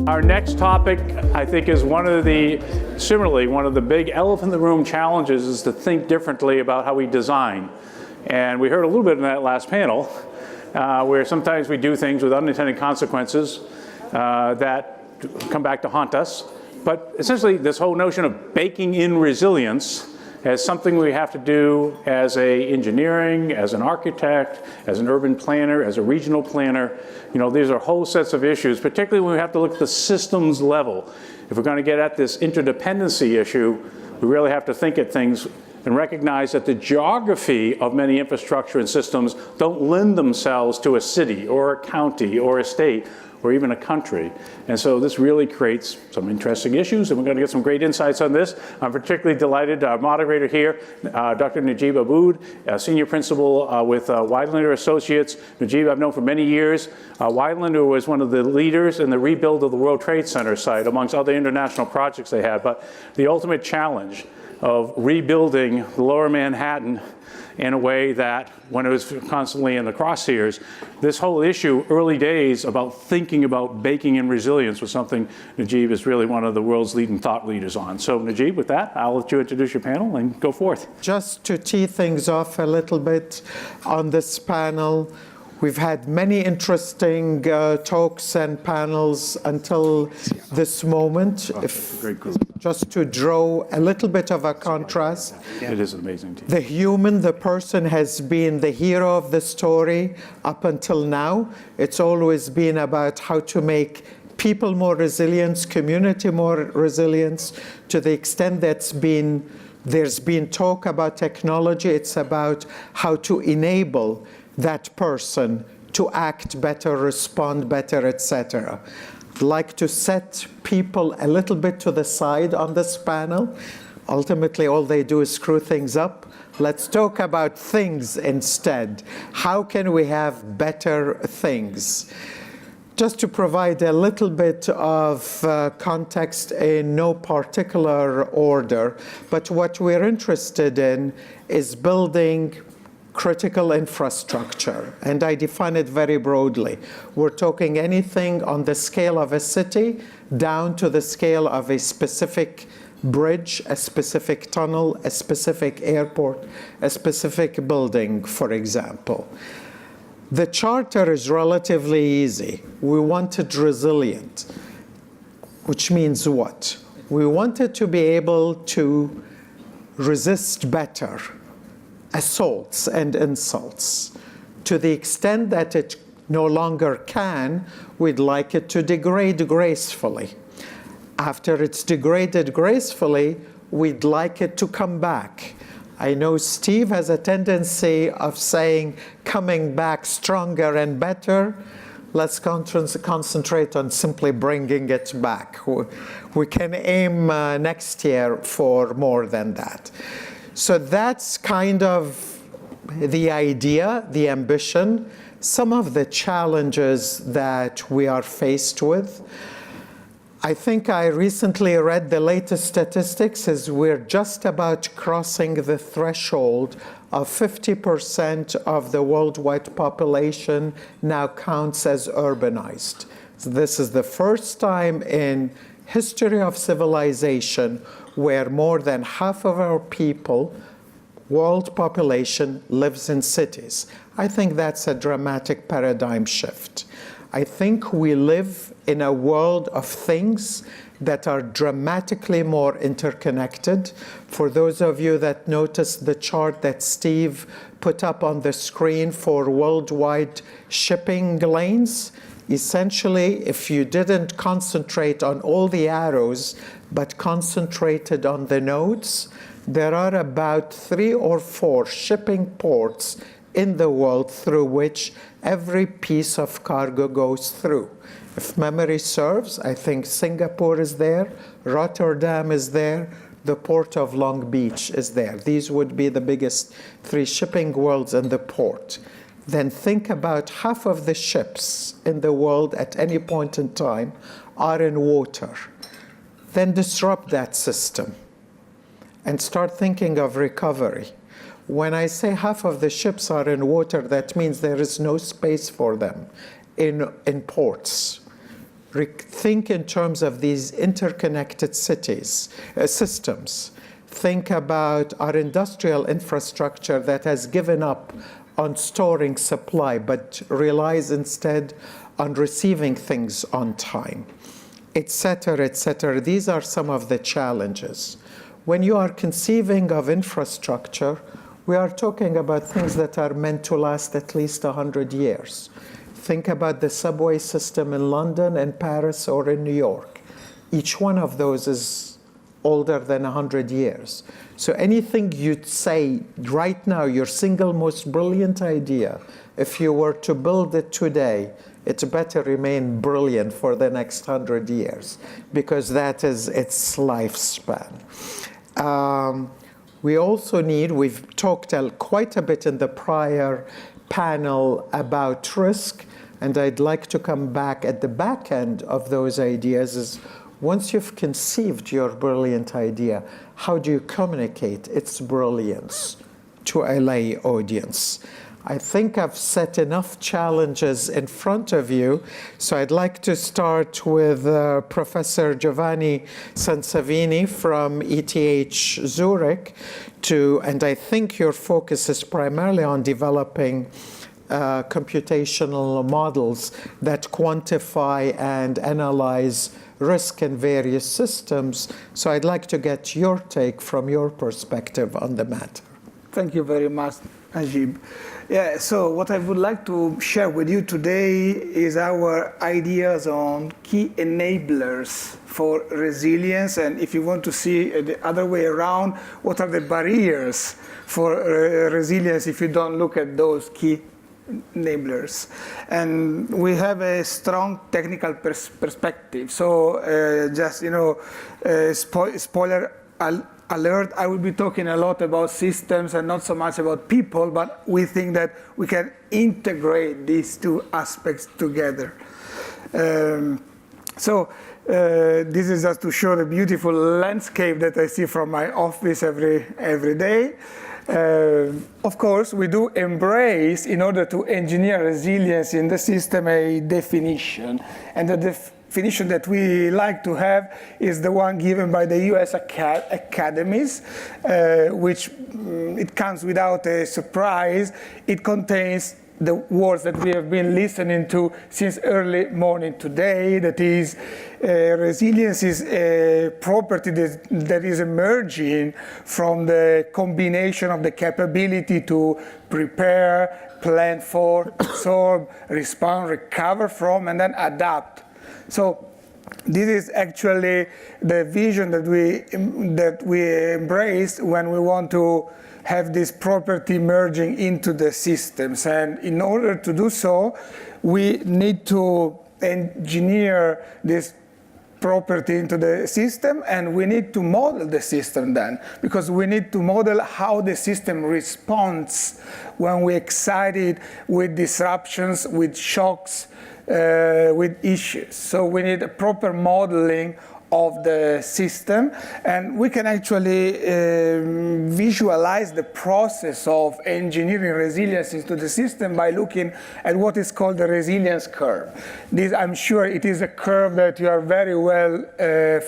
Our next topic, I think, is similarly, one of the big elephant in the room challenges is to think differently about how we design. And we heard a little bit in that last panel, where sometimes we do things with unintended consequences that come back to haunt us. But essentially, this whole notion of baking in resilience as something we have to do as an engineering, as an architect, as an urban planner, as a regional planner. You know, these are whole sets of issues, particularly when we have to look at the systems level. If we're going to get at this interdependency issue, we really have to think at things and recognize that the geography of many infrastructure and systems don't lend themselves to a city or a county or a state or even a country. And so this really creates some interesting issues, and we're going to get some great insights on this. I'm particularly delighted, our moderator here, Dr. Najib Abboud, Senior Principal with Weidlinger Associates. Najib I've known for many years. Weidlinger was one of the leaders in the rebuild of the World Trade Center site, amongst other international projects they had. But the ultimate challenge of rebuilding the lower Manhattan in a way that, when it was constantly in the crosshairs, this whole issue, early days, about thinking about baking in resilience was something Najib is really one of the world's leading thought leaders on. So Najib, with that, I'll let you introduce your panel and go forth. Just to tee things off a little bit on this panel, we've had many interesting talks and panels until this moment. Great group. Just to draw a little bit of a contrast. It is an amazing team. The human, the person, has been the hero of the story up until now. It's always been about how to make people more resilient, community more resilient. To the extent there's been talk about technology, it's about how to enable that person to act better, respond better, etc. I'd like to set people a little bit to the side on this panel. Ultimately, all they do is screw things up. Let's talk about things instead. How can we have better things? Just to provide a little bit of context in no particular order, but what we're interested in is building critical infrastructure, and I define it very broadly. We're talking anything on the scale of a city down to the scale of a specific bridge, a specific tunnel, a specific airport, a specific building, for example. The charter is relatively easy. We want it resilient, which means what? We want it to be able to resist better assaults and insults. To the extent that it no longer can, we'd like it to degrade gracefully. After it's degraded gracefully, we'd like it to come back. I know Steve has a tendency of saying coming back stronger and better. Let's concentrate on simply bringing it back. We can aim next year for more than that. So that's kind of the idea, the ambition, some of the challenges that we are faced with. I think I recently read the latest statistics is we're just about crossing the threshold of 50% of the worldwide population now counts as urbanized. So this is the first time in history of civilization where more than half of our people, world population, lives in cities. I think that's a dramatic paradigm shift. I think we live in a world of things that are dramatically more interconnected. For those of you that noticed the chart that Steve put up on the screen for worldwide shipping lanes, essentially, if you didn't concentrate on all the arrows, but concentrated on the nodes, there are about 3 or 4 shipping ports in the world through which every piece of cargo goes through. If memory serves, I think Singapore is there, Rotterdam is there, the port of Long Beach is there. These would be the biggest 3 shipping worlds in the port. Then think about half of the ships in the world at any point in time are in water. Then disrupt that system and start thinking of recovery. When I say half of the ships are in water, that means there is no space for them in ports. think in terms of these interconnected systems. Think about our industrial infrastructure that has given up on storing supply, but relies instead on receiving things on time, et cetera, et cetera. These are some of the challenges. When you are conceiving of infrastructure, we are talking about things that are meant to last at least 100 years. Think about the subway system in London and Paris or in New York. Each one of those is older than 100 years. So anything you'd say right now, your single most brilliant idea, if you were to build it today, it better remain brilliant for the next 100 years, because that is its lifespan. We also need, we've talked quite a bit in the prior panel about risk, and I'd like to come back at the back end of those ideas is, once you've conceived your brilliant idea, how do you communicate its brilliance to a lay audience? I think I've set enough challenges in front of you, so I'd like to start with Professor Giovanni Sansavini from ETH Zurich, and I think your focus is primarily on developing computational models that quantify and analyze risk in various systems. So I'd like to get your take from your perspective on the matter. Thank you very much, Najib. Yeah, so what I would like to share with you today is our ideas on key enablers for resilience, and if you want to see the other way around, what are the barriers for resilience if you don't look at those key enablers. And we have a strong technical perspective. So just, spoiler alert, I will be talking a lot about systems and not so much about people, but we think that we can integrate these two aspects together. This is just to show the beautiful landscape that I see from my office every day. Of course, we do embrace, in order to engineer resilience in the system, a definition. And the definition that we like to have is the one given by the US academies, which it comes without a surprise. It contains the words that we have been listening to since early morning today, that is, resilience is a property that is emerging from the combination of the capability to prepare, plan for, absorb, respond, recover from, and then adapt. So this is actually the vision that we embrace when we want to have this property merging into the systems. And in order to do so, we need to engineer this property into the system, and we need to model the system then, because we need to model how the system responds when we're excited with disruptions, with shocks, with issues. So we need a proper modeling of the system, and we can actually visualize the process of engineering resilience into the system by looking at what is called the resilience curve. This, I'm sure it is a curve that you are very well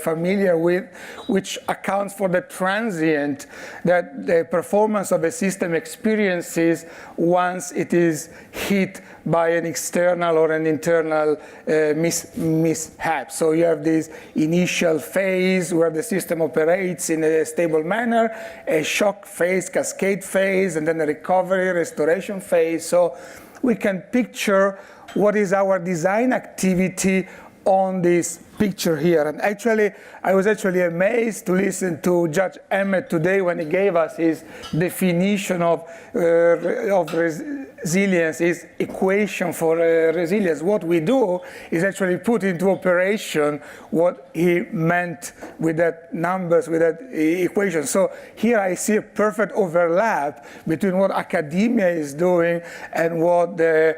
familiar with, which accounts for the transient that the performance of a system experiences once it is hit by an external or an internal mishap. So you have this initial phase where the system operates in a stable manner, a shock phase, cascade phase, and then a recovery, restoration phase. So we can picture what is our design activity on this picture here. And actually, I was actually amazed to listen to Judge Emmett today when he gave us his definition of resilience, his equation for resilience. What we do is actually put into operation what he meant with that numbers, with that equation. So here I see a perfect overlap between what academia is doing and what the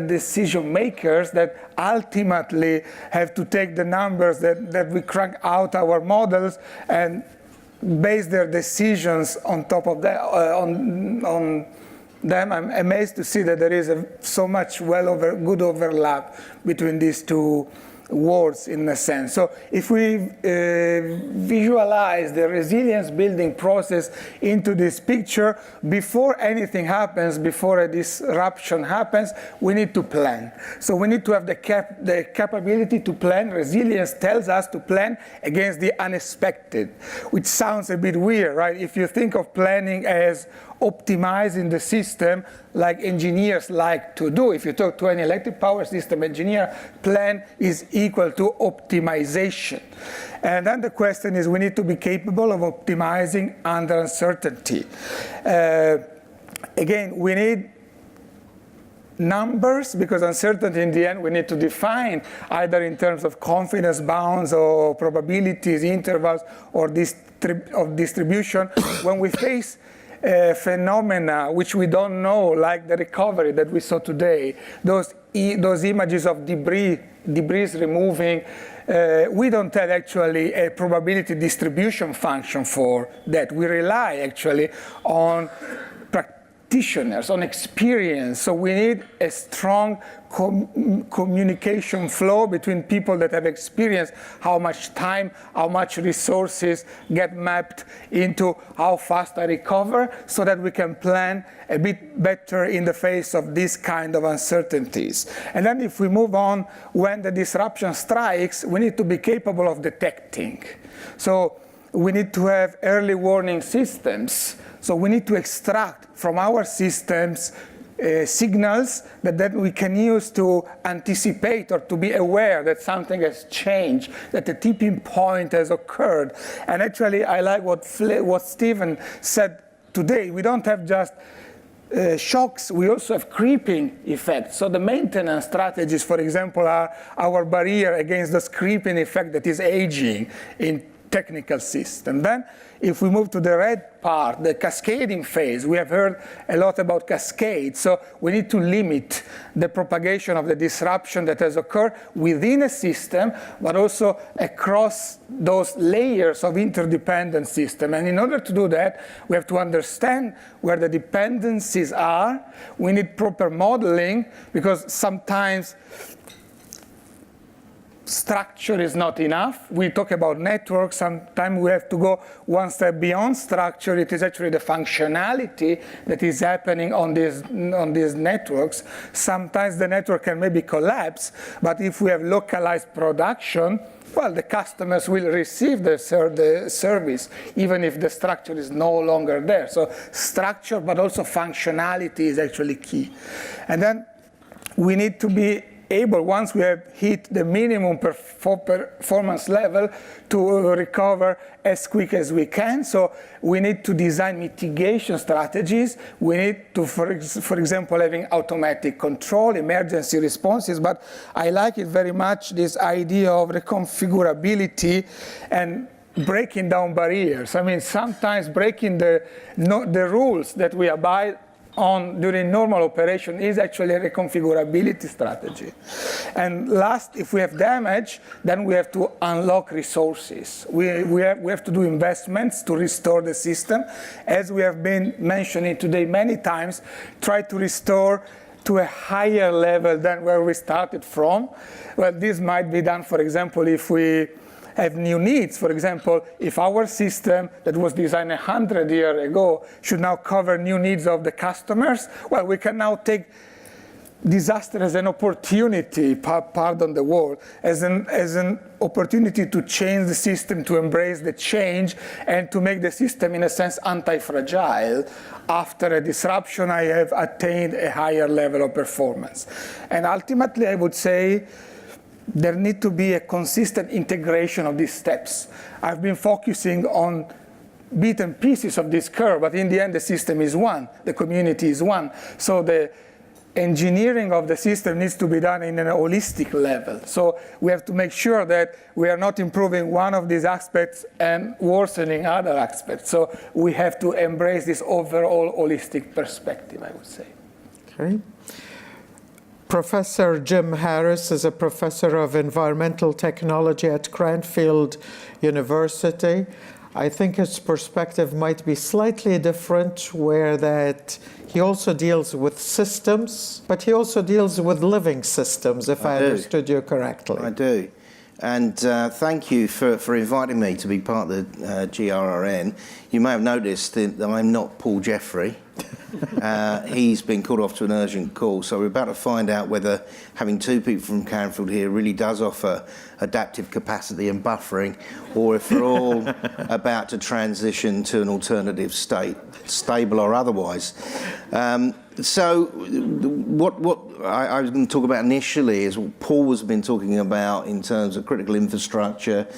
decision makers that ultimately have to take the numbers that we crank out our models and base their decisions on top of that, on them, I'm amazed to see that there is so much good overlap between these two words in a sense. So if we visualize the resilience building process into this picture, before anything happens, before a disruption happens, we need to plan. So we need to have the capability to plan. Resilience tells us to plan against the unexpected, which sounds a bit weird, right? If you think of planning as optimizing the system like engineers like to do. If you talk to any electric power system engineer, plan is equal to optimization. And then the question is, we need to be capable of optimizing under uncertainty. Again, we need numbers, because uncertainty in the end we need to define either in terms of confidence bounds or probabilities, intervals, or of distribution. When we face phenomena which we don't know, like the recovery that we saw today, those images of debris removing, we don't have actually a probability distribution function for that. We rely actually on practitioners, on experience. So we need a strong communication flow between people that have experienced how much time, how much resources get mapped into how fast I recover, so that we can plan a bit better in the face of this kind of uncertainties. And then if we move on, when the disruption strikes, we need to be capable of detecting. So we need to have early warning systems. So we need to extract from our systems signals that we can use to anticipate or to be aware that something has changed, that a tipping point has occurred. And actually, I like what Stephen said today. We don't have just shocks, we also have creeping effects. So the maintenance strategies, for example, are our barrier against this creeping effect that is aging in technical system. Then, if we move to the red part, the cascading phase, we have heard a lot about cascades. So we need to limit the propagation of the disruption that has occurred within a system, but also across those layers of interdependent system. And in order to do that, we have to understand where the dependencies are. We need proper modeling, because sometimes structure is not enough. We talk about networks. Sometimes we have to go one step beyond structure. It is actually the functionality that is happening on these networks. Sometimes the network can maybe collapse, but if we have localized production, well, the customers will receive the service, even if the structure is no longer there. So structure, but also functionality is actually key. And then we need to be able, once we have hit the minimum performance level, to recover as quick as we can. So we need to design mitigation strategies. We need to, for example, having automatic control, emergency responses. But I like it very much, this idea of reconfigurability and breaking down barriers. I mean, sometimes breaking the rules that we abide on during normal operation is actually a reconfigurability strategy. And last, if we have damage, then we have to unlock resources. We have to do investments to restore the system. As we have been mentioning today many times, try to restore to a higher level than where we started from. Well, this might be done, for example, if we have new needs. For example, if our system that was designed 100 years ago should now cover new needs of the customers, well, we can now take disaster as an opportunity, pardon the word, as an opportunity to change the system, to embrace the change, and to make the system, in a sense, anti-fragile. After a disruption, I have attained a higher level of performance. And ultimately, I would say, there need to be a consistent integration of these steps. I've been focusing on bits and pieces of this curve, but in the end, the system is one, the community is one. So the engineering of the system needs to be done in a holistic level. So we have to make sure that we are not improving one of these aspects and worsening other aspects. So we have to embrace this overall holistic perspective, I would say. Okay. Professor Jim Harris is a professor of environmental technology at Cranfield University. I think his perspective might be slightly different, where that he also deals with systems, but he also deals with living systems, if I understood you correctly. I do. And thank you for inviting me to be part of the GRRN. You may have noticed that I'm not Paul Jeffrey. He's been called off to an urgent call, so we're about to find out whether having two people from Cranfield here really does offer adaptive capacity and buffering, or if we're all about to transition to an alternative state, stable or otherwise. So what I was going to talk about initially is what Paul has been talking about in terms of critical infrastructure.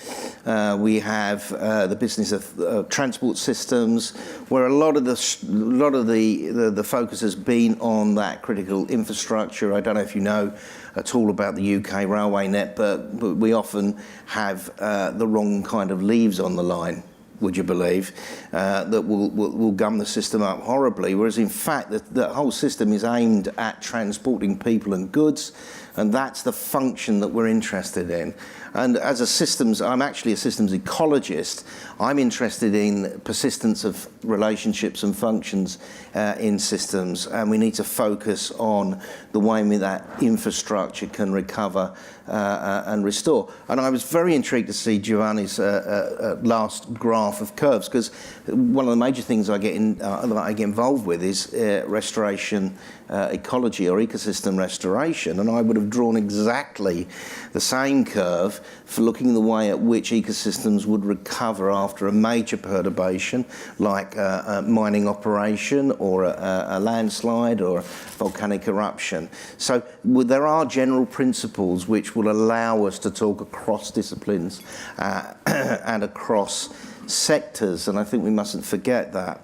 We have the business of transport systems, where a lot of the focus has been on that critical infrastructure. I don't know if you know at all about the UK railway net, but we often have the wrong kind of leaves on the line, would you believe, that will gum the system up horribly, whereas in fact the whole system is aimed at transporting people and goods, and that's the function that we're interested in. And as a systems, I'm actually a systems ecologist, I'm interested in persistence of relationships and functions in systems, and we need to focus on the way that infrastructure can recover and restore. And I was very intrigued to see Giovanni's last graph of curves, because one of the major things I get involved with is restoration, ecology or ecosystem restoration, and I would have drawn exactly the same curve for looking at the way at which ecosystems would recover after a major perturbation like a mining operation or a landslide or a volcanic eruption. So there are general principles which will allow us to talk across disciplines and across sectors, and I think we mustn't forget that.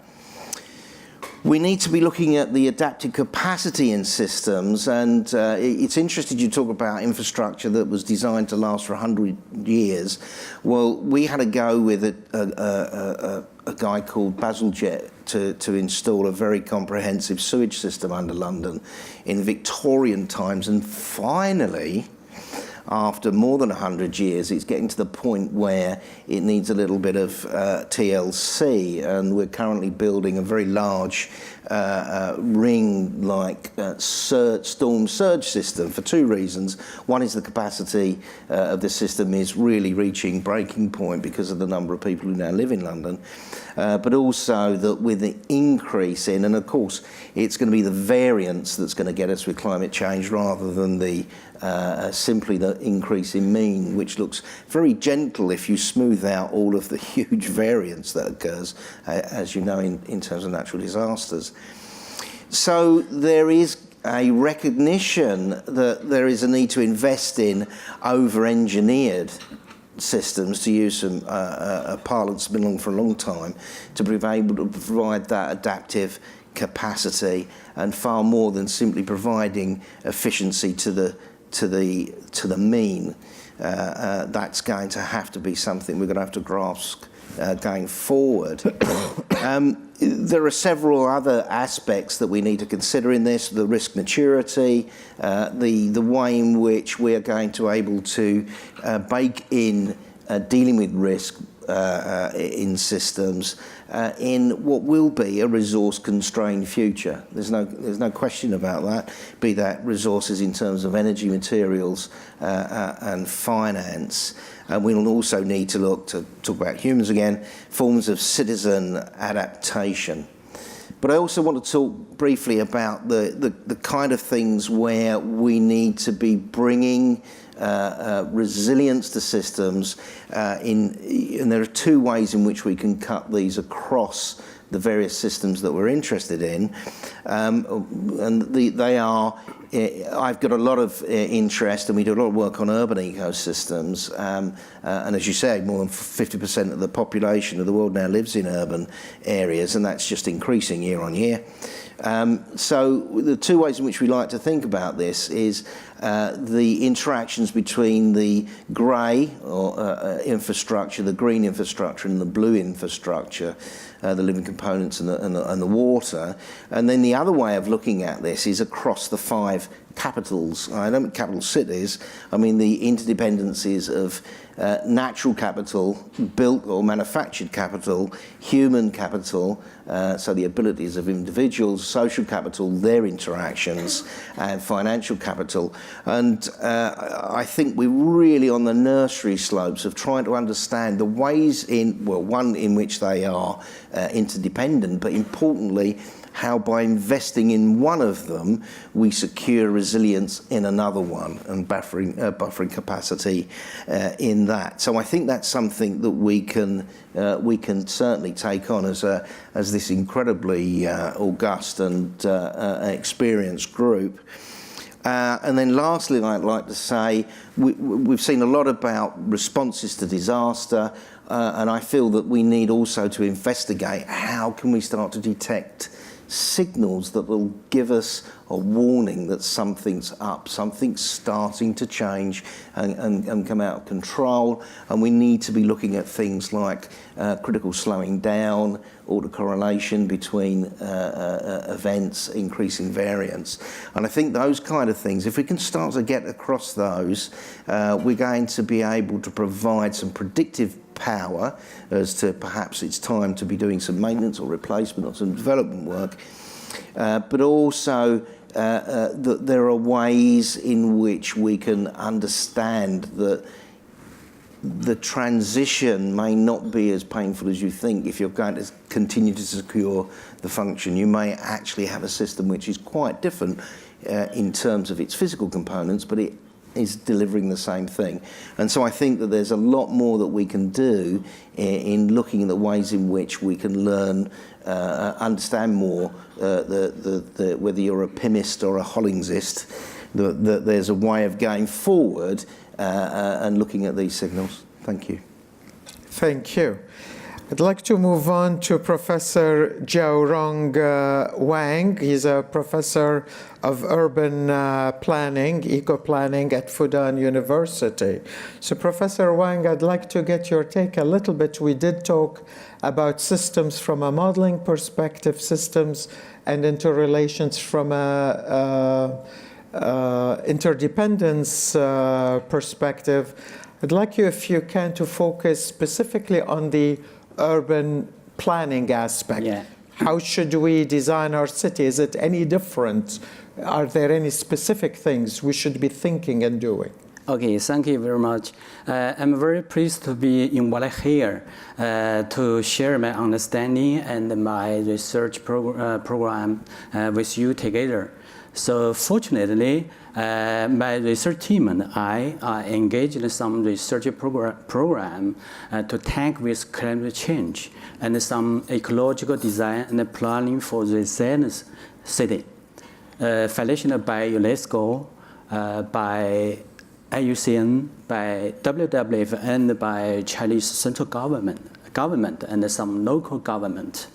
We need to be looking at the adaptive capacity in systems, and it's interesting you talk about infrastructure that was designed to last for 100 years. Well, we had a go with a guy called Bazalgette to install a very comprehensive sewage system under London in Victorian times, and finally, after more than 100 years, it's getting to the point where it needs a little bit of TLC, and we're currently building a very large ring-like storm surge system for two reasons. One is the capacity of the system is really reaching breaking point because of the number of people who now live in London, but also that with the increase in, and of course it's going to be the variance that's going to get us with climate change rather than the simply the increase in mean, which looks very gentle if you smooth out all of the huge variance that occurs, as you know, in terms of natural disasters. So there is a recognition that there is a need to invest in over-engineered systems, to use some parlance been along for a long time, to be able to provide that adaptive capacity, and far more than simply providing efficiency to the mean. That's going to have to be something we're going to have to grasp going forward. There are several other aspects that we need to consider in this: the risk maturity, the way in which we are going to able to bake in dealing with risk in systems in what will be a resource-constrained future. There's no question about that, be that resources in terms of energy, materials and finance. And we'll also need to look to talk about humans again, forms of citizen adaptation. But I also want to talk briefly about the kind of things where we need to be bringing resilience to systems, and there are two ways in which we can cut these across the various systems that we're interested in, and they are. I've got a lot of interest, and we do a lot of work on urban ecosystems, and as you say, more than 50% of the population of the world now lives in urban areas, and that's just increasing year on year. So the two ways in which we like to think about this is the interactions between the grey infrastructure, the green infrastructure, and the blue infrastructure, the living components and the water. And then the other way of looking at this is across the 5 capitals. I don't mean capital cities, I mean the interdependencies of natural capital, built or manufactured capital, human capital, so the abilities of individuals, social capital, their interactions, and financial capital. And I think we're really on the nursery slopes of trying to understand the ways in, well, one, in which they are interdependent, but importantly, how by investing in one of them, we secure resilience in another one and buffering capacity in that. So I think that's something that we can certainly take on as this incredibly august and experienced group. And then lastly, I'd like to say, we've seen a lot about responses to disaster, and I feel that we need also to investigate how can we start to detect signals that will give us a warning that something's up, something's starting to change and come out of control. And we need to be looking at things like critical slowing down, autocorrelation between events, increasing variance. And I think those kind of things, if we can start to get across those, we're going to be able to provide some predictive power as to perhaps it's time to be doing some maintenance or replacement or some development work, but also that there are ways in which we can understand that the transition may not be as painful as you think. If you're going to continue to secure the function, you may actually have a system which is quite different in terms of its physical components, but it is delivering the same thing. And so I think that there's a lot more that we can do in looking at the ways in which we can learn, understand more, whether you're a PIMist or a Hollingsist, that there's a way of going forward and looking at these signals. Thank you. Thank you. I'd like to move on to Professor Xiangrong Wang. He's a professor of urban planning, eco-planning at Fudan University. So Professor Wang, I'd like to get your take a little bit. We did talk about systems from a modeling perspective, systems and interrelations from a interdependence perspective. I'd like you, if you can, to focus specifically on the urban planning aspect. Yeah. How should we design our city? Is it any different? Are there any specific things we should be thinking and doing? Okay, thank you very much. I'm very pleased to be invited here to share my understanding and my research program with you together. So fortunately, my research team and I are engaged in some research program to tackle with climate change and some ecological design and planning for resilient city, facilitated by UNESCO, by IUCN, by WWF, and by Chinese central government and some local government.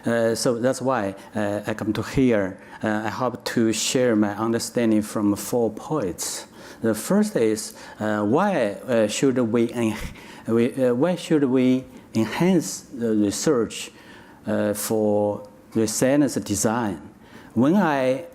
So that's why I come to here. I hope to share my understanding from 4 points. The first is why should we enhance the research for resilience design? When I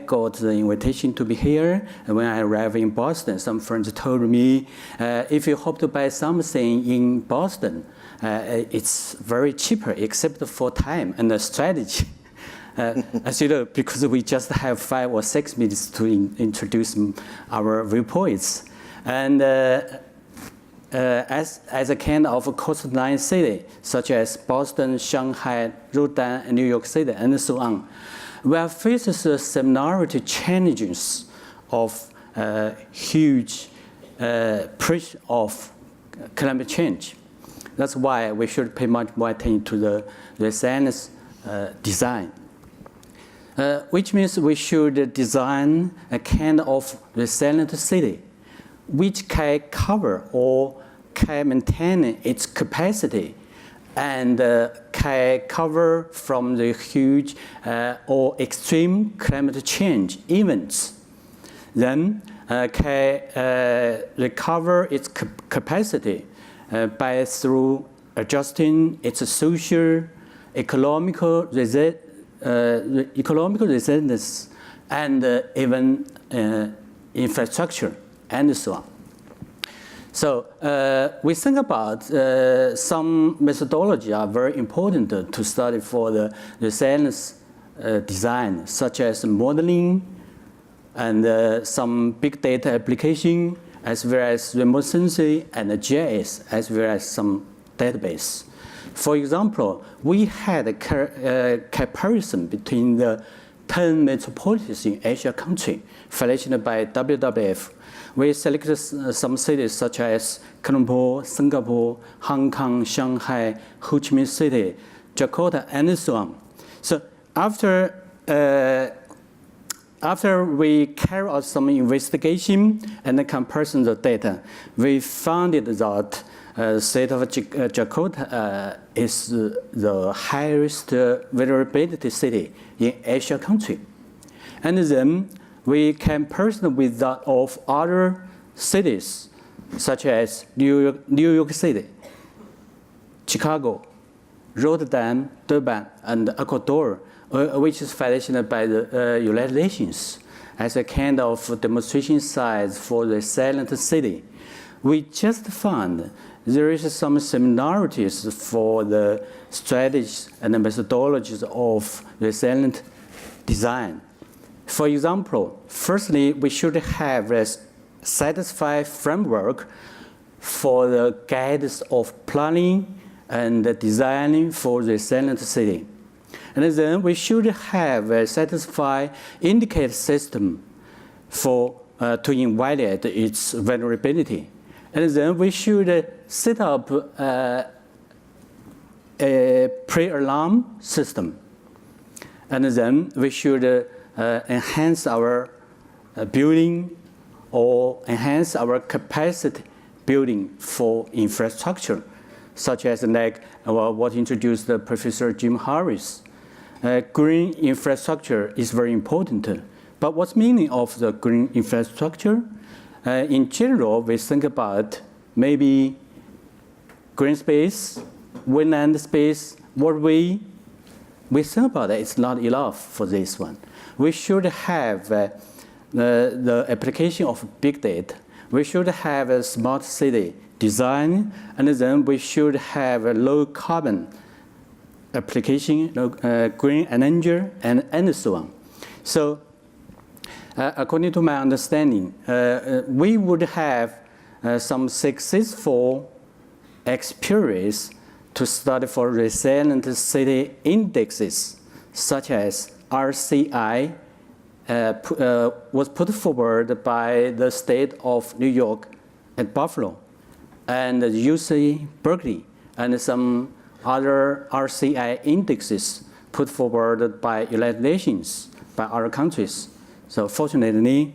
got the invitation to be here, when I arrived in Boston, some friends told me, if you hope to buy something in Boston, it's very cheaper, except for time and the strategy. As you know, because we just have 5 or 6 minutes to introduce our reports. And as a kind of coastline city, such as Boston, Shanghai, Rotterdam, and New York City, and so on, we are faced with similarity challenges of huge pressure of climate change. That's why we should pay much more attention to the resilience design. Which means we should design a kind of resilient city which can cover or can maintain its capacity and can cover from the huge or extreme climate change events. Then can recover its capacity by through adjusting its social, economical resilience and even infrastructure and so on. So we think about some methodology are very important to study for the resilience design, such as modeling and some big data application, as well as remote sensing and GIS, as well as some database. For example, we had a comparison between the 10 metropolises in Asia country, fashioned by WWF. We selected some cities such as Kuala Lumpur, Singapore, Hong Kong, Shanghai, Ho Chi Minh City, Jakarta, and so on. So after we carry out some investigation and the comparison of data, we found that the state of Jakarta is the highest vulnerability city in Asia country. And then we comparison with that of other cities, such as New York City, Chicago, Rotterdam, Durban, and Ecuador, which is fashioned by the United Nations as a kind of demonstration site for the silent city. We just found there is some similarities for the strategies and the methodologies of resilient design. For example, firstly, we should have a satisfied framework for the guides of planning and designing for the resilient city. And then we should have a satisfied indicator system to evaluate its vulnerability. And then we should set up a pre-alarm system. And then we should enhance our building or enhance our capacity building for infrastructure, such as what introduced Professor Jim Harris. Green infrastructure is very important. But what's the meaning of the green infrastructure? In general, we think about maybe green space, wetland space, waterway. We think about it, it's not enough for this one. We should have the application of big data. We should have a smart city design, and then we should have a low carbon application, green energy, and so on. So according to my understanding, we would have some successful experience to study for resilient city indexes, such as RCI, was put forward by the state of New York and Buffalo, and UC Berkeley, and some other RCI indexes put forward by United Nations, by other countries. So fortunately,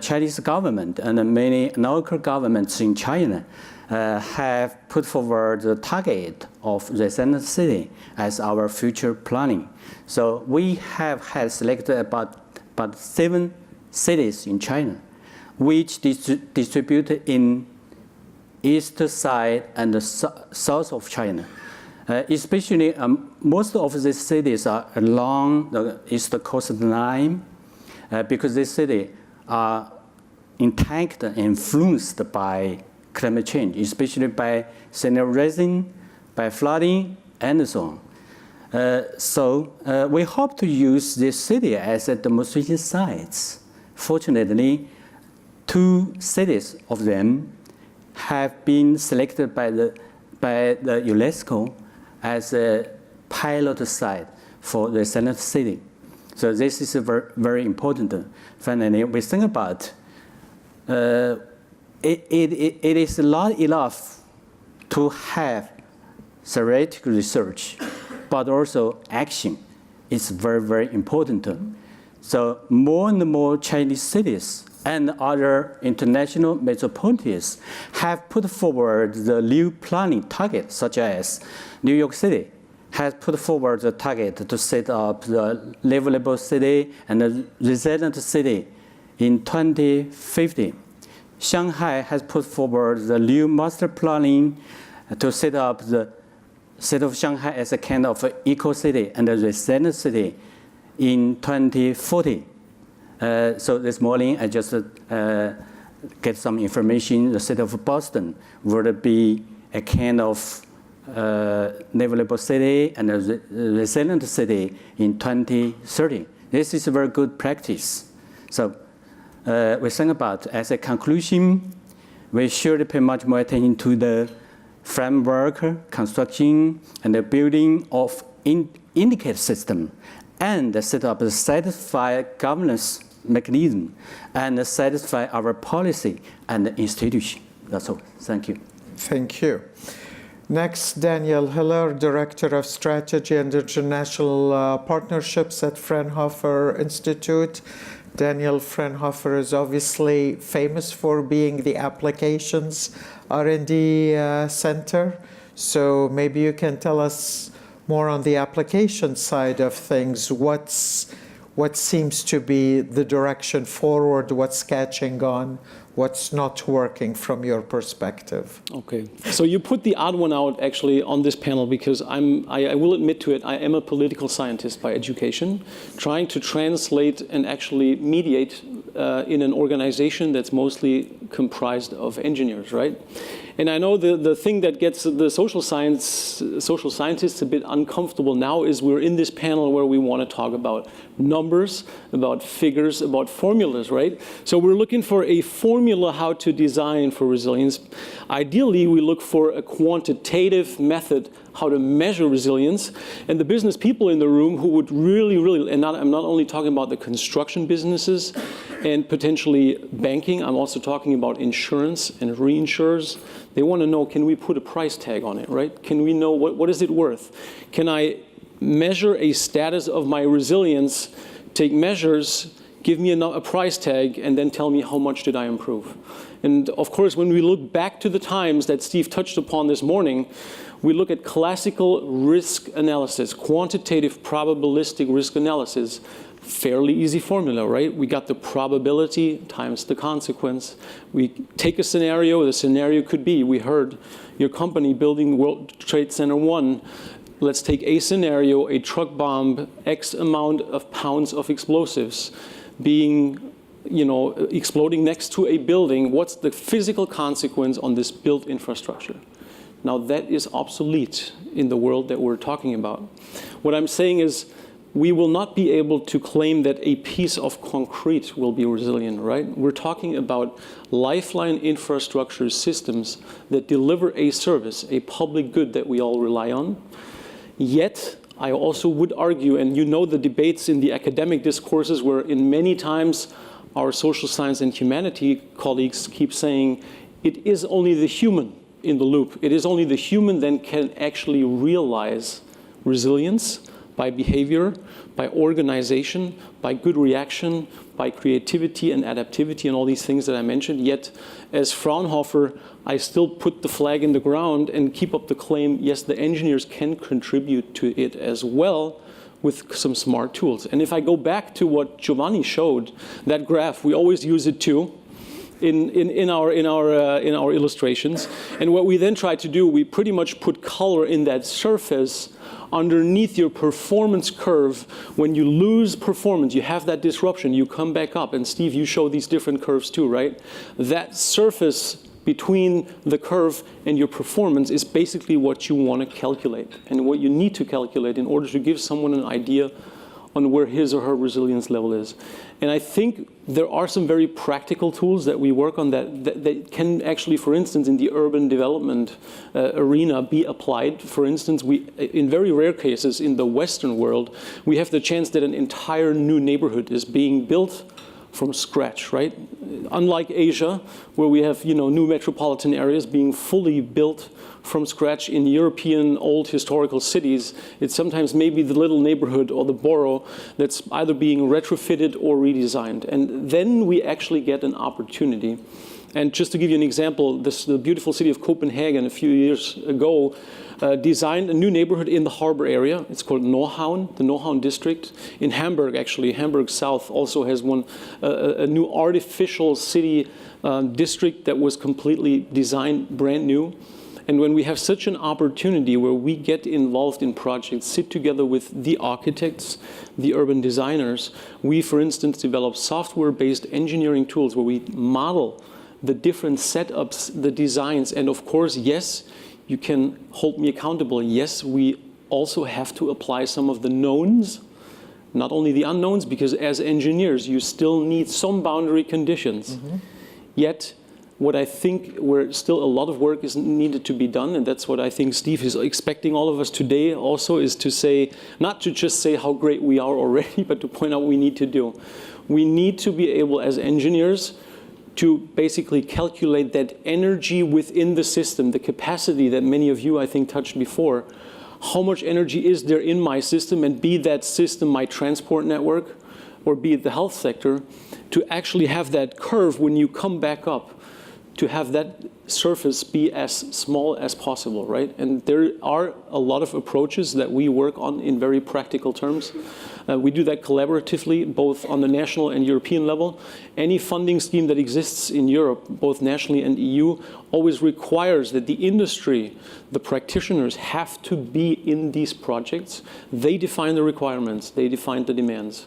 Chinese government and many local governments in China have put forward the target of resilient city as our future planning. So we have had selected about 7 cities in China, which distributed in east side and the south of China. Especially, most of these cities are along the east coastline, because these cities are intact and influenced by climate change, especially by senior rising, by flooding, and so on. So we hope to use this city as a demonstration sites. Fortunately, 2 cities of them have been selected by the UNESCO as a pilot site for the resilient city. So this is very, very important. Finally, we think about it is not enough to have theoretical research, but also action is very, very important. So more and more Chinese cities and other international metropolises have put forward the new planning targets, such as New York City has put forward the target to set up the livable city and a resilient city in 2050. Shanghai has put forward the new master planning to set up the city of Shanghai as a kind of eco-city and a resilient city in 2040. So this morning I just get some information. The city of Boston would be a kind of livable city and a resilient city in 2030. This is a very good practice. So we think about, as a conclusion, we should pay much more attention to the framework, construction, and the building of indicator system, and set up a satisfied governance mechanism, and satisfy our policy and institution. That's all. Thank you. Thank you. Next, Daniel Hiller, Director of Strategy and International Partnerships at Fraunhofer Institute. Daniel, Fraunhofer is obviously famous for being the applications R&D center. So maybe you can tell us more on the application side of things. What seems to be the direction forward? What's catching on? What's not working from your perspective? Okay, so you put the odd one out actually on this panel because I will admit to it, I am a political scientist by education, trying to translate and actually mediate in an organization that's mostly comprised of engineers, right? And I know the thing that gets the social scientists a bit uncomfortable now is we're in this panel where we want to talk about numbers, about figures, about formulas, right? So we're looking for a formula how to design for resilience. Ideally, we look for a quantitative method how to measure resilience. And the business people in the room who would really, and I'm not only talking about the construction businesses and potentially banking, I'm also talking about insurance and reinsurers. They want to know, can we put a price tag on it, right? Can we know what is it worth? Can I measure a status of my resilience, take measures, give me a price tag, and then tell me how much did I improve? And of course, when we look back to the times that Steve touched upon this morning, we look at classical risk analysis, quantitative probabilistic risk analysis. Fairly easy formula, right? We got the probability times the consequence. We take a scenario. The scenario could be, we heard your company building World Trade Center 1. Let's take a scenario, a truck bomb, X amount of pounds of explosives being, exploding next to a building. What's the physical consequence on this built infrastructure? Now that is obsolete in the world that we're talking about. What I'm saying is, we will not be able to claim that a piece of concrete will be resilient, right? We're talking about lifeline infrastructure systems that deliver a service, a public good that we all rely on. Yet, I also would argue, and you know the debates in the academic discourses where in many times our social science and humanity colleagues keep saying, it is only the human in the loop. It is only the human that can actually realize resilience by behavior, by organization, by good reaction, by creativity and adaptivity and all these things that I mentioned. Yet, as Fraunhofer, I still put the flag in the ground and keep up the claim, yes, the engineers can contribute to it as well with some smart tools. And if I go back to what Giovanni showed, that graph, we always use it too in our illustrations. And what we then try to do, we pretty much put color in that surface underneath your performance curve. When you lose performance, you have that disruption, you come back up. And Steve, you show these different curves too, right? That surface between the curve and your performance is basically what you want to calculate and what you need to calculate in order to give someone an idea on where his or her resilience level is. And I think there are some very practical tools that we work on that can actually, for instance, in the urban development arena be applied. For instance, in very rare cases in the Western world, we have the chance that an entire new neighborhood is being built from scratch, right? Unlike Asia, where we have new metropolitan areas being fully built from scratch in European old historical cities, it's sometimes maybe the little neighborhood or the borough that's either being retrofitted or redesigned. And then we actually get an opportunity. And just to give you an example, the beautiful city of Copenhagen a few years ago designed a new neighborhood in the harbor area. It's called Nordhavn, the Nordhavn district. In Hamburg, actually, Hamburg South also has a new artificial city district that was completely designed brand new. And when we have such an opportunity where we get involved in projects, sit together with the architects, the urban designers, we, for instance, develop software-based engineering tools where we model the different setups, the designs, and of course, yes, you can hold me accountable. Yes, we also have to apply some of the knowns, not only the unknowns, because as engineers, you still need some boundary conditions. Yet, what I think where still a lot of work is needed to be done, and that's what I think Steve is expecting all of us today also, is to say, not to just say how great we are already, but to point out what we need to do. We need to be able, as engineers, to basically calculate that energy within the system, the capacity that many of you, I think, touched before. How much energy is there in my system, and be that system my transport network, or be it the health sector, to actually have that curve when you come back up, to have that surface be as small as possible, right? And there are a lot of approaches that we work on in very practical terms. We do that collaboratively, both on the national and European level. Any funding scheme that exists in Europe, both nationally and EU, always requires that the industry, the practitioners, have to be in these projects. They define the requirements, they define the demands.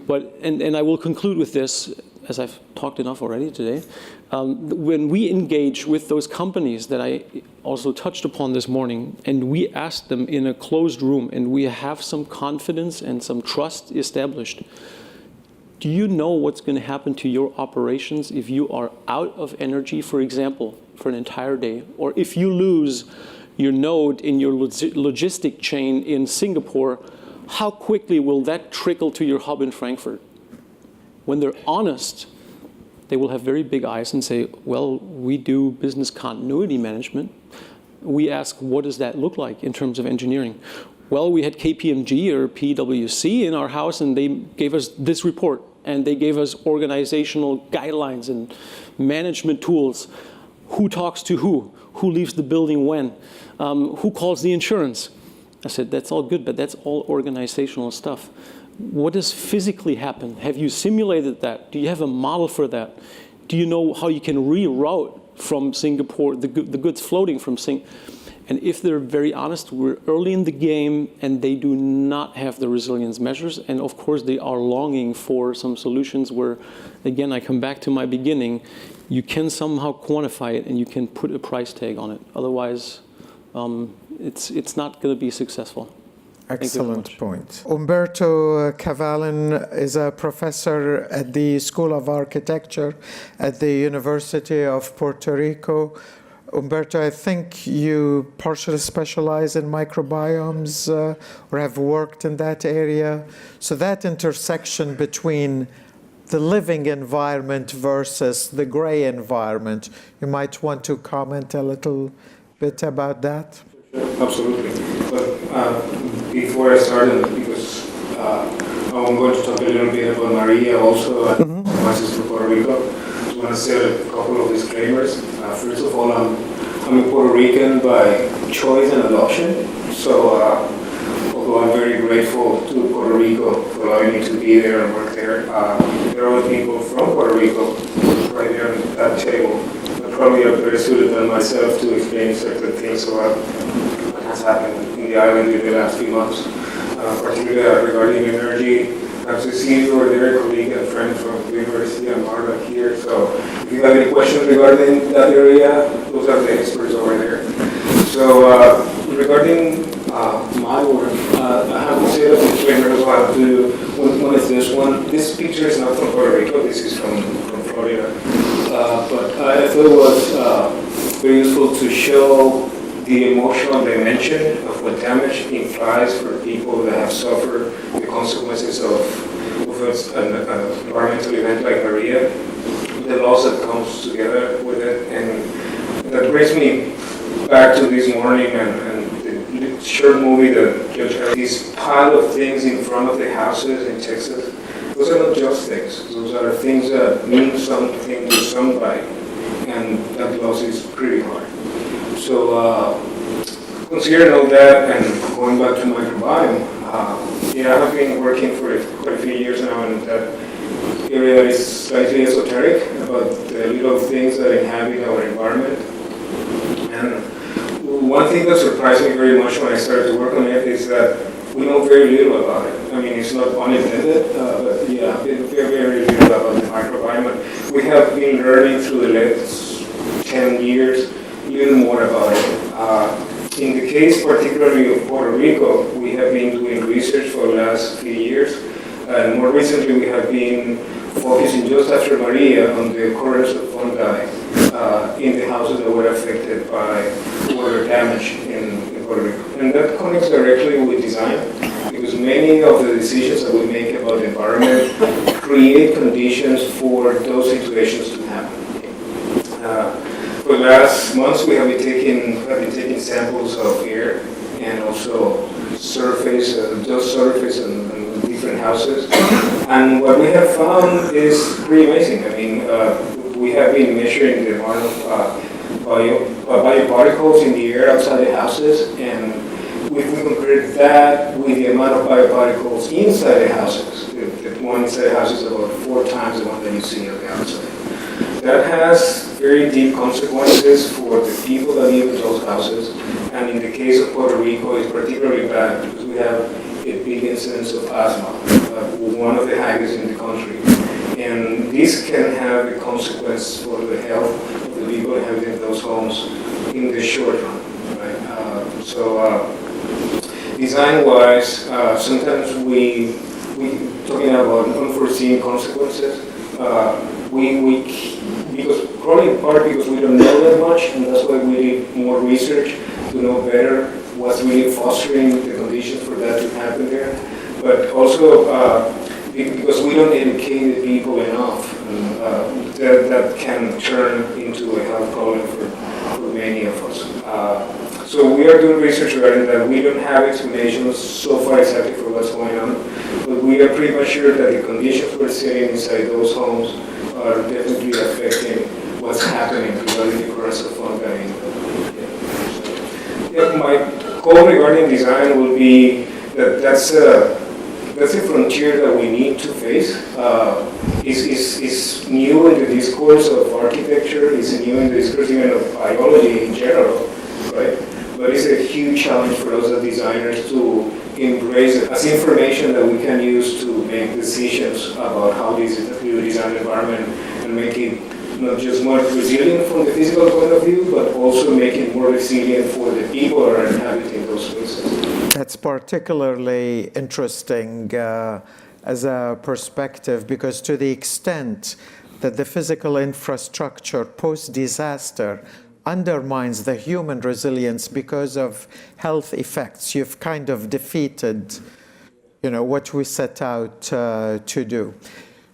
But, and I will conclude with this, as I've talked enough already today. When we engage with those companies that I also touched upon this morning, and we ask them in a closed room, and we have some confidence and some trust established, do you know what's going to happen to your operations if you are out of energy, for example, for an entire day? Or if you lose your node in your logistic chain in Singapore, how quickly will that trickle to your hub in Frankfurt? When they're honest, they will have very big eyes and say, well, we do business continuity management. We ask, what does that look like in terms of engineering? Well, we had KPMG or PwC in our house, and they gave us this report, and they gave us organizational guidelines and management tools. Who talks to who leaves the building when, who calls the insurance? I said, that's all good, but that's all organizational stuff. What does physically happen? Have you simulated that? Do you have a model for that? Do you know how you can reroute from Singapore, the goods floating from Singapore? And if they're very honest, we're early in the game, and they do not have the resilience measures. And of course, they are longing for some solutions where, again, I come back to my beginning, you can somehow quantify it and you can put a price tag on it. Otherwise, it's not going to be successful. Excellent point. Humberto Cavallin is a professor at the School of Architecture at the University of Puerto Rico. Humberto, I think you partially specialize in microbiomes or have worked in that area. So that intersection between the living environment versus the gray environment, you might want to comment a little bit about that? Absolutely. But before I started, because I'm going to talk a little bit about Maria also, Masses to Puerto Rico, I just want to say a couple of disclaimers. First of all, I'm a Puerto Rican by choice and adoption. So although I'm very grateful to Puerto Rico for allowing me to be there and work there, there are other people from Puerto Rico right there at that table that probably are better suited than myself to explain certain things about what has happened in the island in the last few months, particularly regarding energy. As you see, you are there, a colleague and friend from the University and Marla here. So if you have any questions regarding that area, those are the experts over there. So regarding my work, I have to say that the disclaimers I have to do. One is this one. This picture is not from Puerto Rico. This is from Florida. But I thought it was very useful to show the emotional dimension of what damage implies for people that have suffered the consequences of an environmental event like Maria, the loss that comes together with it. And that brings me back to this morning and the short movie that Judge had, this pile of things in front of the houses in Texas. Those are not just things. Those are things that mean something to somebody, and that loss is pretty hard. So considering all that and going back to microbiome, yeah, I've been working for quite a few years now in that area that is slightly esoteric about the little things that inhabit our environment. And one thing that surprised me very much when I started to work on it is that we know very little about it. I mean, it's not unintended, but yeah, very, very little about the microbiome. we have been learning through the last 10 years a little more about it. In the case particularly of Puerto Rico, we have been doing research for the last few years. And more recently, we have been focusing just after Maria on the occurrence of fungi in the houses that were affected by water damage in Puerto Rico. And that connects directly with design, because many of the decisions that we make about the environment create conditions for those situations to happen. For the last months, we have been taking samples of air and also surface, dust surface, and different houses. And what we have found is pretty amazing. I mean, we have been measuring the amount of bioparticles in the air outside the houses, and if we compare that with the amount of bioparticles inside the houses, the one inside the house is about 4 times the one that you see on the outside. That has very deep consequences for the people that live in those houses, and in the case of Puerto Rico, it's particularly bad because we have a big incidence of asthma, one of the highest in the country. And this can have a consequence for the health of the people living in those homes in the short run. Right? Design-wise, sometimes we talking about unforeseen consequences. Because probably in part because we don't know that much, and that's why we need more research to know better what's really fostering the conditions for that to happen there. But also because we don't educate the people enough, that can turn into a health problem for many of us. So we are doing research regarding that. We don't have explanations so far exactly for what's going on, but we are pretty much sure that the conditions we're seeing inside those homes are definitely affecting what's happening regarding the occurrence of fungi. My call regarding design will be that that's a frontier that we need to face. It's new in the discourse of architecture. It's new in the discourse even of biology in general, right? But it's a huge challenge for us as designers to embrace it as information that we can use to make decisions about how we design the environment and make it not just more resilient from the physical point of view, but also make it more resilient for the people that are inhabiting those spaces. That's particularly interesting as a perspective, because to the extent that the physical infrastructure post-disaster undermines the human resilience because of health effects, you've kind of defeated, what we set out to do.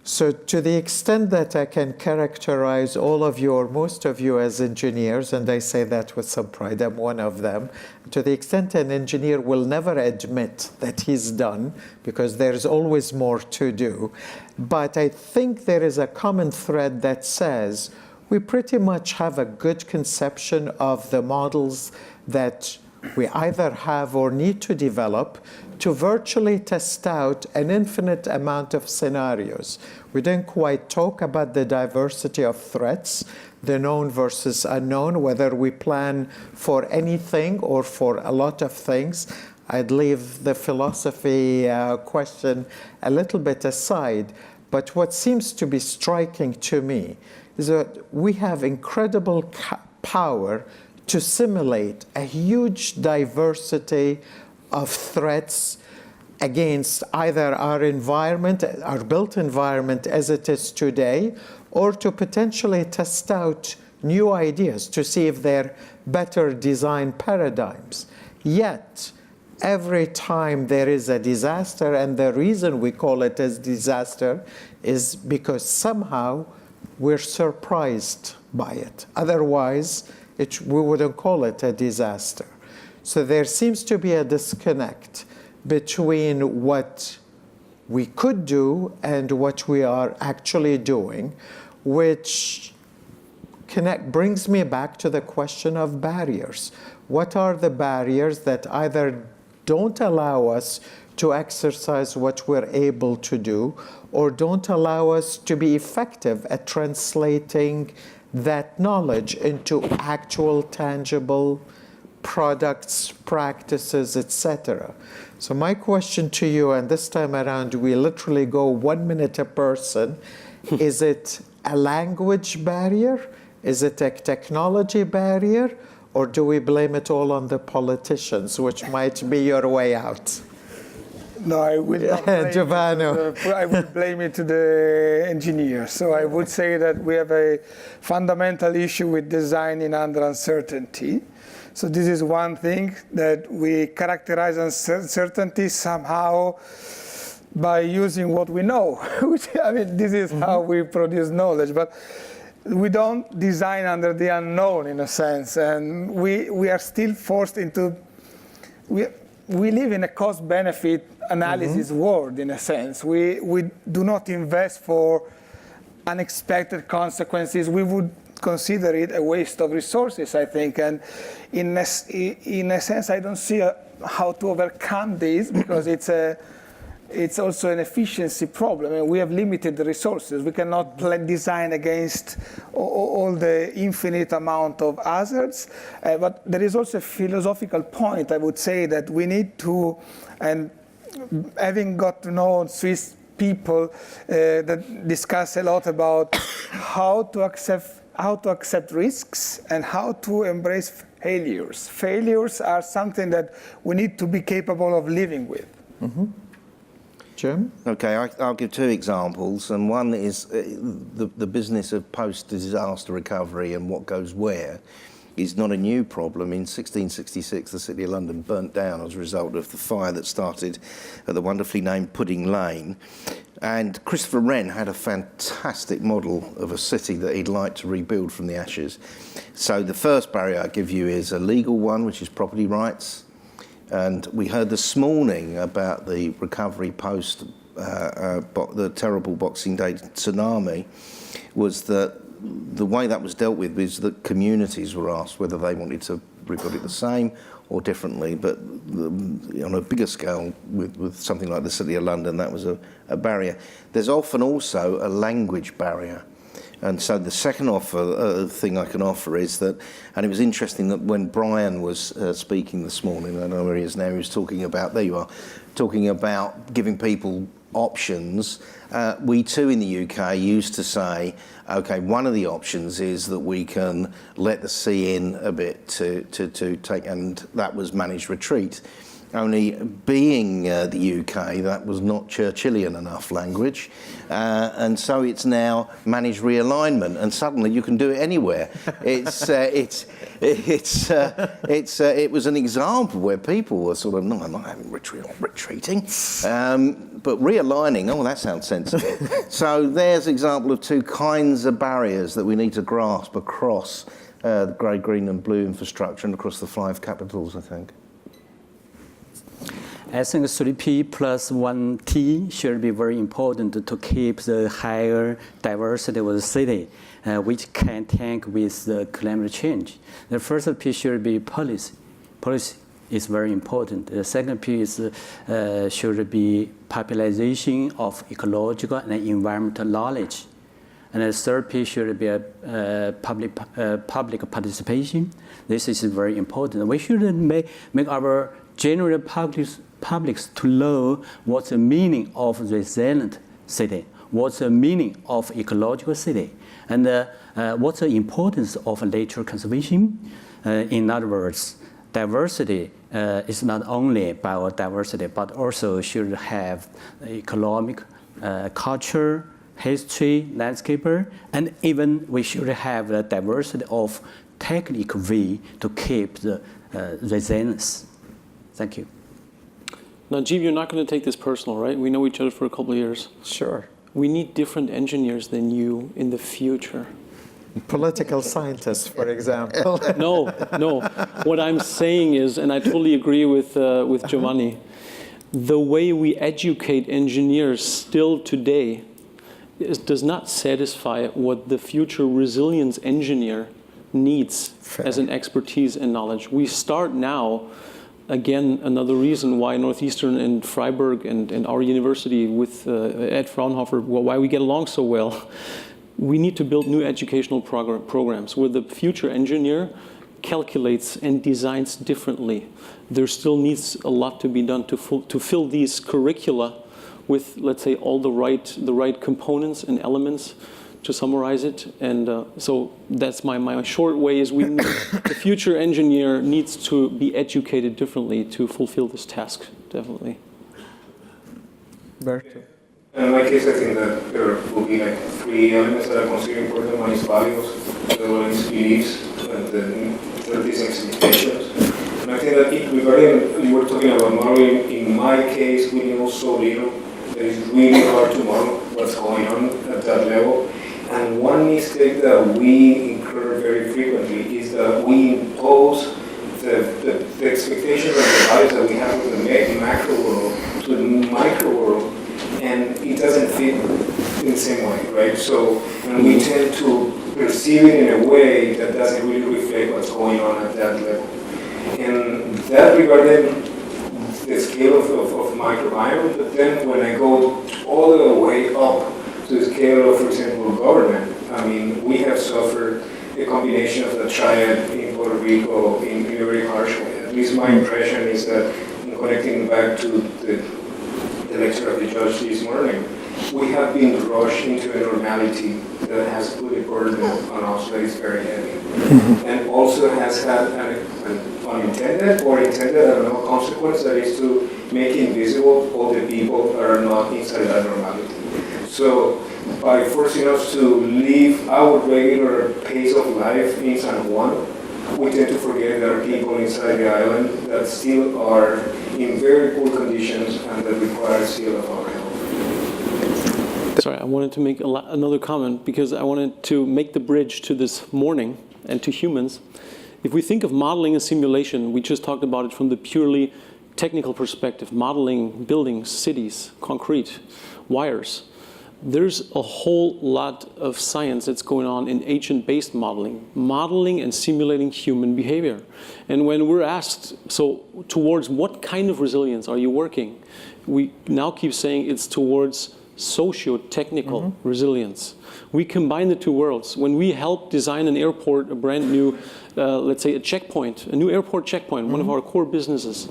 So to the extent that I can characterize most of you as engineers, and I say that with some pride, I'm one of them, to the extent an engineer will never admit that he's done, because there's always more to do. But I think there is a common thread that says we pretty much have a good conception of the models that we either have or need to develop to virtually test out an infinite amount of scenarios. We didn't quite talk about the diversity of threats, the known versus unknown, whether we plan for anything or for a lot of things. I'd leave the philosophy question a little bit aside. But what seems to be striking to me is that we have incredible power to simulate a huge diversity of threats against either our environment, our built environment as it is today, or to potentially test out new ideas to see if they're better design paradigms. Yet, every time there is a disaster, and the reason we call it as disaster is because somehow we're surprised by it. Otherwise, we wouldn't call it a disaster. So there seems to be a disconnect between what we could do and what we are actually doing, which brings me back to the question of barriers. What are the barriers that either don't allow us to exercise what we're able to do, or don't allow us to be effective at translating that knowledge into actual tangible products, practices, etc. So my question to you, and this time around we literally go 1 minute a person, Is it a language barrier? Is it a technology barrier? Or do we blame it all on the politicians, which might be your way out? No, I will not blame Giovanni. I would blame it to the engineers. So I would say that we have a fundamental issue with designing under uncertainty. So this is one thing, that we characterize uncertainty somehow by using what we know. Which, I mean, this is how we produce knowledge. But we don't design under the unknown, in a sense. And we are still forced into... We live in a cost-benefit analysis world, in a sense. We do not invest for unexpected consequences. We would consider it a waste of resources, I think. And in a sense, I don't see how to overcome this, because it's also an efficiency problem. I mean, we have limited resources. We cannot design against all the infinite amount of hazards. But there is also a philosophical point, I would say, that we need to, and having got to know Swiss people that discuss a lot about how to accept risks and how to embrace failures. Failures are something that we need to be capable of living with. Jim? Okay, I'll give two examples, and one is the business of post-disaster recovery and what goes where is not a new problem. In 1666, the City of London burnt down as a result of the fire that started at the wonderfully named Pudding Lane. And Christopher Wren had a fantastic model of a city that he'd like to rebuild from the ashes. So the first barrier I give you is a legal one, which is property rights. And we heard this morning about the recovery post the terrible Boxing Day tsunami, was that the way that was dealt with is that communities were asked whether they wanted to rebuild it the same or differently. But on a bigger scale, with something like the City of London, that was a barrier. There's often also a language barrier. And so the second thing I can offer is that, and it was interesting that when Brian was speaking this morning, I don't know where he is now, he was talking about, there you are, talking about giving people options. We too in the UK used to say, okay, one of the options is that we can let the sea in a bit to take, and that was managed retreat. Only being the UK, that was not Churchillian enough language, and so it's now managed realignment, and suddenly you can do it anywhere. It was an example where people were sort of, no, I'm not having retreating, but realigning. Oh, that sounds sensible. So there's an example of two kinds of barriers that we need to grasp across the grey, green, and blue infrastructure and across the 5 capitals, I think. I think 3P plus 1T should be very important to keep the higher diversity of the city, which can tank with the climate change. The first P should be policy. Policy is very important. The second P is should be popularization of ecological and environmental knowledge. And the third P should be public participation. This is very important. We should make our general publics to know what's the meaning of resilient city, what's the meaning of ecological city, and what's the importance of nature conservation. In other words, diversity is not only biodiversity, but also should have economic, culture, history, landscape, and even we should have the diversity of technical way to keep the resilience. Thank you. Najib, you're not going to take this personal, right? We know each other for a couple of years. Sure. We need different engineers than you in the future. Political scientists, for example. No. What I'm saying is, and I totally agree with Giovanni, the way we educate engineers still today does not satisfy what the future resilience engineer needs as an expertise and knowledge. We start now. Again, another reason why Northeastern and Freiburg and our university at Fraunhofer, why we get along so well. We need to build new educational programs where the future engineer calculates and designs differently. There still needs a lot to be done to fill these curricula with, let's say, all the right components and elements to summarize it. And so that's my short way is the future engineer needs to be educated differently to fulfill this task, definitely. Humberto. In my case, I think that there will be like 3 elements that I consider important. One is values, the other one is beliefs, and the third is expectations. And I think that regarding, you were talking about modeling, in my case, we know so little that it's really hard to model what's going on at that level. And one mistake that we incur very frequently is that we impose the expectations and the values that we have of the macro world to the micro world, and it doesn't fit in the same way, right? So, and we tend to perceive it in a way that doesn't really reflect what's going on at that level. And that regarding the scale of microenvironment, but then when I go all the way up to the scale of, for example, government, I mean, we have suffered a combination of the triad in Puerto Rico in a very harsh way. At least my impression is that, in connecting back to the lecture of the judge this morning, we have been rushed into a normality that has put a burden on us that is very heavy. And also has had an unintended or intended, I don't know, consequence, that is to make invisible all the people that are not inside that normality. So by forcing us to leave our regular pace of life in San Juan, we tend to forget there are people inside the island that still are in very poor conditions and that require still of our help. Sorry, I wanted to make another comment because I wanted to make the bridge to this morning and to humans. If we think of modeling and simulation, we just talked about it from the purely technical perspective, modeling buildings, cities, concrete, wires. There's a whole lot of science that's going on in agent-based modeling and simulating human behavior. And when we're asked, so towards what kind of resilience are you working? We now keep saying it's towards socio-technical resilience. We combine the two worlds. When we help design an airport, a brand new, let's say a checkpoint, a new airport checkpoint, one of our core businesses,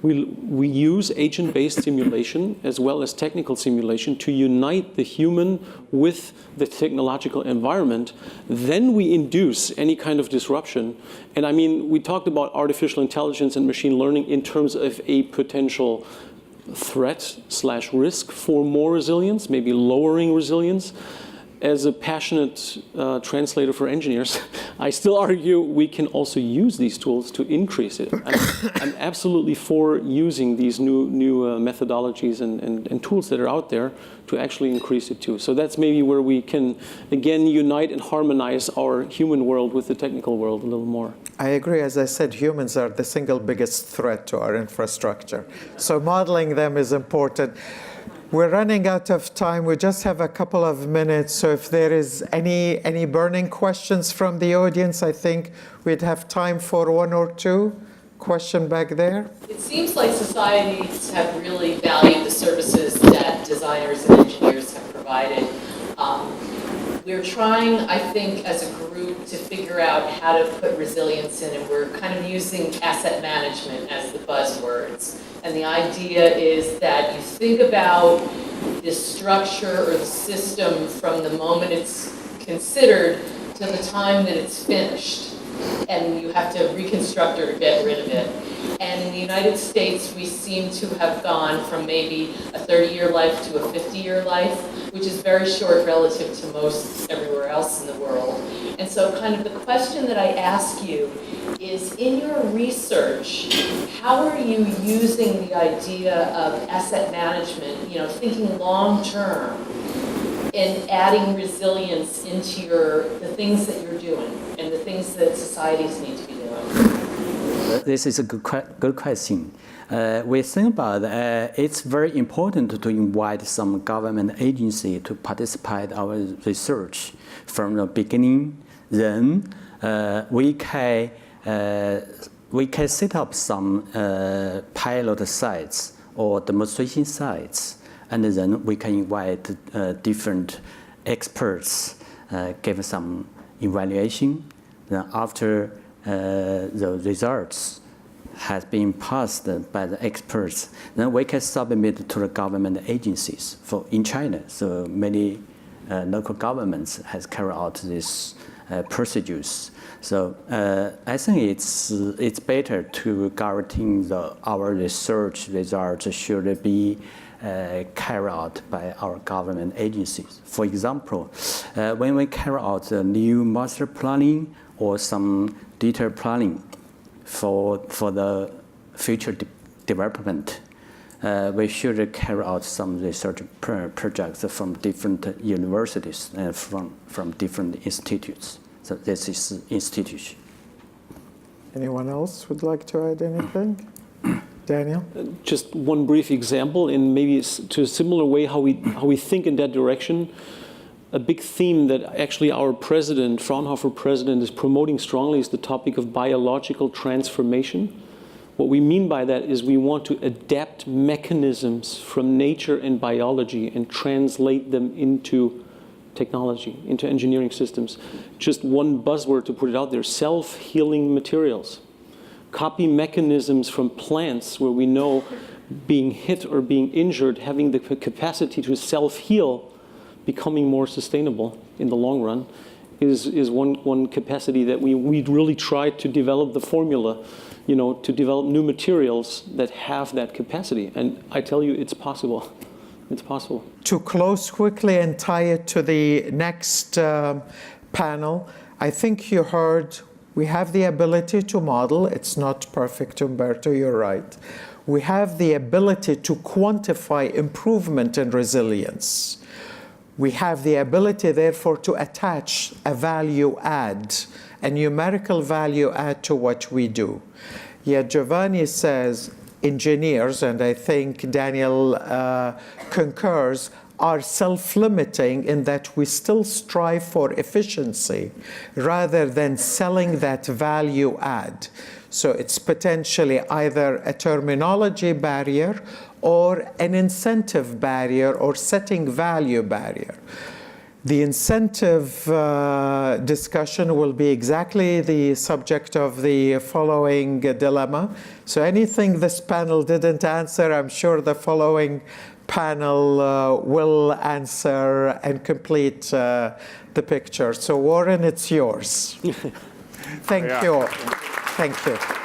we use agent-based simulation as well as technical simulation to unite the human with the technological environment. Then we induce any kind of disruption. And I mean, we talked about artificial intelligence and machine learning in terms of a potential threat/risk for more resilience, maybe lowering resilience. As a passionate translator for engineers, I still argue we can also use these tools to increase it. I'm absolutely for using these new methodologies and tools that are out there to actually increase it too. So that's maybe where we can, again, unite and harmonize our human world with the technical world a little more. I agree. As I said, humans are the single biggest threat to our infrastructure. So modeling them is important. We're running out of time. We just have a couple of minutes. So if there is any burning questions from the audience, I think we'd have time for 1 or 2. Question back there. It seems like societies have really valued the services that designers and engineers have provided. We're trying, I think, as a group to figure out how to put resilience in, and we're kind of using asset management as the buzzwords. And the idea is that you think about the structure or the system from the moment it's considered to the time that it's finished. And you have to reconstruct or get rid of it. And in the United States, we seem to have gone from maybe a 30-year life to a 50-year life, which is very short relative to most everywhere else in the world. And so kind of the question that I ask you is, in your research, how are you using the idea of asset management, thinking long-term, and adding resilience into the things that you're doing and the things that societies need to be doing? This is a good question. We think about it's very important to invite some government agency to participate in our research from the beginning. Then we can set up some pilot sites or demonstration sites. And then we can invite different experts, give some evaluation. Then after the results has been passed by the experts, then we can submit to the government agencies in China. So many local governments has carried out these procedures. So I think it's better to guarantee our research results should be carried out by our government agencies. For example, when we carry out the new master planning or some detailed planning for the future development, we should carry out some research projects from different universities and from different institutes. So this is institution. Anyone else would like to add anything? Daniel? Just one brief example, in maybe to a similar way how we think in that direction. A big theme that actually our president, Fraunhofer president, is promoting strongly is the topic of biological transformation. What we mean by that is we want to adapt mechanisms from nature and biology and translate them into technology, into engineering systems. Just one buzzword to put it out there, self-healing materials. Copy mechanisms from plants where we know being hit or being injured, having the capacity to self-heal, becoming more sustainable in the long run, is one capacity that we really try to develop the formula, to develop new materials that have that capacity. And I tell you, it's possible. It's possible. To close quickly and tie it to the next panel, I think you heard we have the ability to model. It's not perfect, Humberto, you're right. We have the ability to quantify improvement in resilience. We have the ability, therefore, to attach a value add, a numerical value add to what we do. Yet Giovanni says engineers, and I think Daniel concurs, are self-limiting in that we still strive for efficiency rather than selling that value add. So it's potentially either a terminology barrier or an incentive barrier or setting value barrier. The incentive discussion will be exactly the subject of the following dilemma. So anything this panel didn't answer, I'm sure the following panel will answer and complete the picture. So Warren, it's yours. Thank you. Thank you.